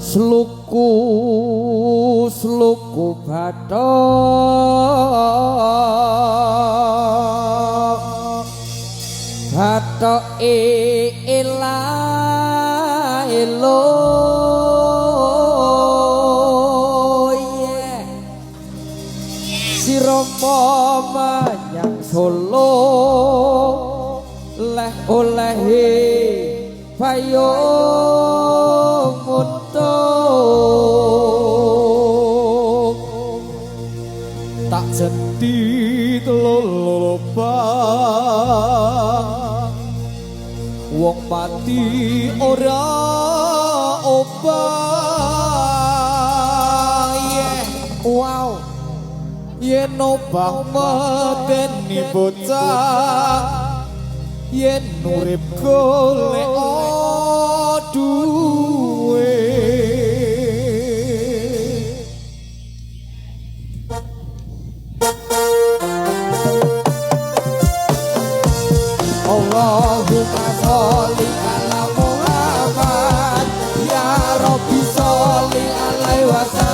sluku bathok elo sirama menyang Solo leh olehe payung untung tak jentit lolobang wong mati ora obah wow yen obah medeni bocah yen urip golek duwe Allahumma sholli ala Muhammad ya Rabbi sholli alaihi wasallam